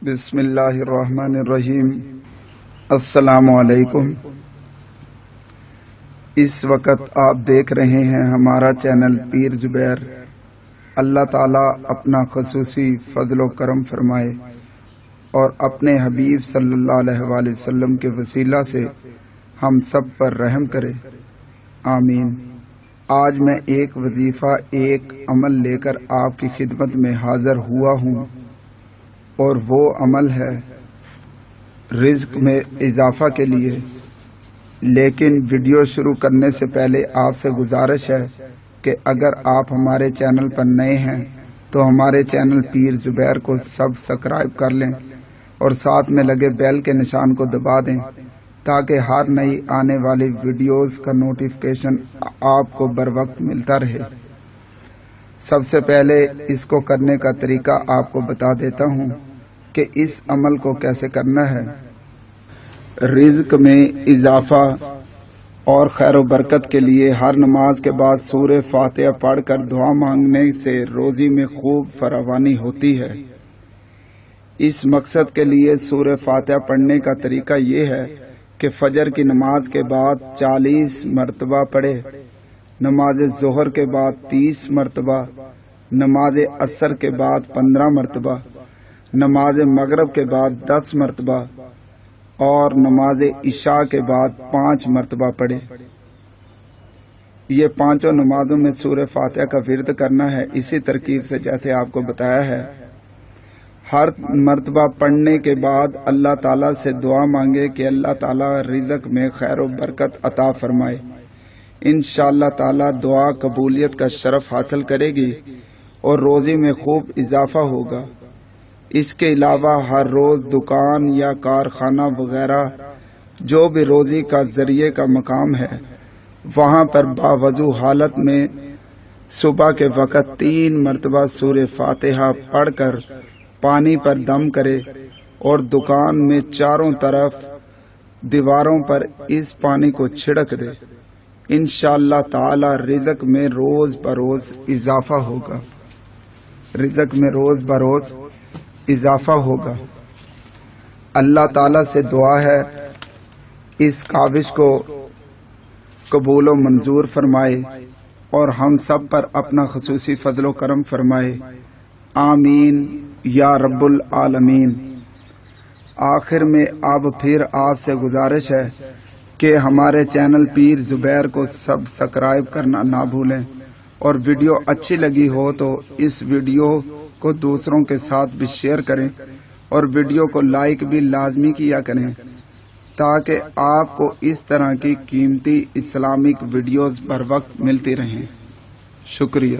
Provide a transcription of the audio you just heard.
بسم اللہ الرحمن الرحیم۔ السلام علیکم۔ اس وقت آپ دیکھ رہے ہیں ہمارا چینل پیر زبیر۔ اللہ تعالیٰ اپنا خصوصی فضل و کرم فرمائے اور اپنے حبیب صلی اللہ علیہ وآلہ وسلم کے وسیلہ سے ہم سب پر رحم کرے، آمین۔ آج میں ایک وظیفہ، ایک عمل لے کر آپ کی خدمت میں حاضر ہوا ہوں، اور وہ عمل ہے رزق میں اضافہ کے لیے۔ لیکن ویڈیو شروع کرنے سے پہلے آپ سے گزارش ہے کہ اگر آپ ہمارے چینل پر نئے ہیں تو ہمارے چینل پیر زبیر کو سبسکرائب کر لیں اور ساتھ میں لگے بیل کے نشان کو دبا دیں تاکہ ہر نئی آنے والی ویڈیوز کا نوٹیفیکیشن آپ کو بر وقت ملتا رہے۔ سب سے پہلے اس کو کرنے کا طریقہ آپ کو بتا دیتا ہوں کہ اس عمل کو کیسے کرنا ہے۔ رزق میں اضافہ اور خیر و برکت کے لیے ہر نماز کے بعد سورہ فاتحہ پڑھ کر دعا مانگنے سے روزی میں خوب فراوانی ہوتی ہے۔ اس مقصد کے لیے سورہ فاتحہ پڑھنے کا طریقہ یہ ہے کہ فجر کی نماز کے بعد 40 مرتبہ پڑھے، نماز ظہر کے بعد 30 مرتبہ، نماز عصر کے بعد 15 مرتبہ، نماز مغرب کے بعد 10 مرتبہ اور نماز عشاء کے بعد 5 مرتبہ پڑھے۔ یہ پانچوں نمازوں میں سورہ فاتحہ کا ورد کرنا ہے اسی ترکیب سے جیسے آپ کو بتایا ہے۔ ہر مرتبہ پڑھنے کے بعد اللہ تعالیٰ سے دعا مانگے کہ اللہ تعالیٰ رزق میں خیر و برکت عطا فرمائے۔ انشاءاللہ تعالیٰ دعا قبولیت کا شرف حاصل کرے گی اور روزی میں خوب اضافہ ہوگا۔ اس کے علاوہ ہر روز دکان یا کارخانہ وغیرہ جو بھی روزی کا ذریعے کا مقام ہے وہاں پر باوضو حالت میں صبح کے وقت 3 مرتبہ سورہ فاتحہ پڑھ کر پانی پر دم کرے اور دکان میں چاروں طرف دیواروں پر اس پانی کو چھڑک دے۔ انشاءاللہ تعالی رزق میں روز بروز اضافہ ہوگا، رزق میں روز بروز اضافہ ہوگا۔ اللہ تعالیٰ سے دعا ہے اس کاوش کو قبول و منظور فرمائے اور ہم سب پر اپنا خصوصی فضل و کرم فرمائے، آمین یا رب العالمین۔ آخر میں اب پھر آپ سے گزارش ہے کہ ہمارے چینل پیر زبیر کو سبسکرائب کرنا نہ بھولیں، اور ویڈیو اچھی لگی ہو تو اس ویڈیو کو دوسروں کے ساتھ بھی شیئر کریں اور ویڈیو کو لائک بھی لازمی کیا کریں تاکہ آپ کو اس طرح کی قیمتی اسلامک ویڈیوز بر وقت ملتی رہیں۔ شکریہ۔